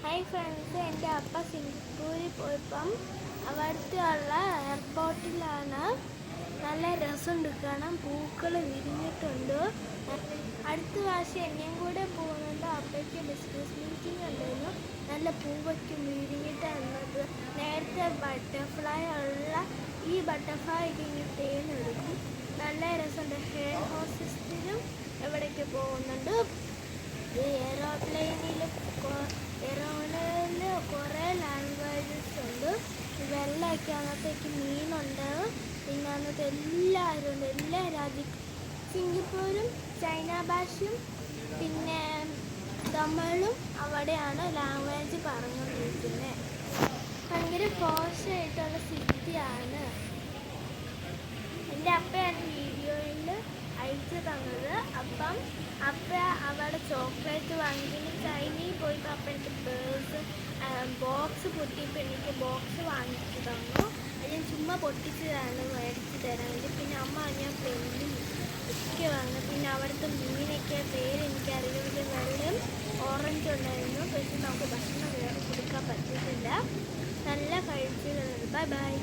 Hi friends, എൻ്റെ അപ്പ സിംഗപ്പൂരിൽ പോയപ്പം അവിടുത്തെയുള്ള എയർപോർട്ടിലാണ്. നല്ല രസമുണ്ട് കാണാൻ, പൂക്കൾ വിരിഞ്ഞിട്ടുണ്ട്. അടുത്ത പ്രാവശ്യം എന്നെയും കൂടെ പോകുന്നുണ്ട്. അപ്പയ്ക്ക് ബിസിനസ് മീറ്റിംഗ് ഉണ്ടായിരുന്നു. നല്ല പൂവയ്ക്കും വിരിഞ്ഞിട്ടായിരുന്നത്. നേരത്തെ ബട്ടർഫ്ലൈ ഉള്ള ഈ ബട്ടർഫ്ലൈക്ക് ഇങ്ങനെ തേനെടുക്കും. നല്ല രസമുണ്ട്. ഹെയർ ഹോസ്റ്റസിനും എവിടേക്ക് പോകുന്നുണ്ട്. എയറോപ്ലെയിനിൽ കുറേ ലാംഗ്വേജസ് ഉണ്ട്. വെള്ളമൊക്കെ അകത്തേക്ക് മീനുണ്ട്. പിന്നെ അന്നത്തെ എല്ലാവരും ഉണ്ട്, എല്ലാ രാജ്യം. സിംഗപ്പൂരും ചൈന ഭാഷയും പിന്നെ തമിഴും അവിടെയാണ് ലാംഗ്വേജ് പറഞ്ഞുകൊണ്ടിരിക്കുന്നത്. ഭയങ്കര പോഷായിട്ടുള്ള സിറ്റിയാണ്. എൻ്റെ അപ്പയാണ് വീഡിയോയിൽ അയച്ചു തന്നത്. അപ്പം അപ്പ അവിടെ ചോക്ലേറ്റ് വാങ്ങിക്കുന്നു. ചൈനയിൽ പോയപ്പോൾ അപ്പം എനിക്ക് ബോക്സ് പൊട്ടിയപ്പോൾ എനിക്ക് ബോക്സ് വാങ്ങിച്ചു തന്നു. അത് ഞാൻ ചുമ്മാ പൊട്ടിച്ചതാണ് മേടിച്ച് തരാൻ വേണ്ടി. പിന്നെ അമ്മ ഞാൻ പെണ്ണും ഒക്കെ വാങ്ങി. പിന്നെ അവിടുത്തെ മീനൊക്കെ പേര് എനിക്കറിയില്ല. വെള്ളം ഓറഞ്ച് ഉണ്ടായിരുന്നു. പക്ഷെ നമുക്ക് ഭക്ഷണം കൊടുക്കാൻ പറ്റത്തില്ല. നല്ല കഴിച്ചുകളുണ്ട്. Bye bye.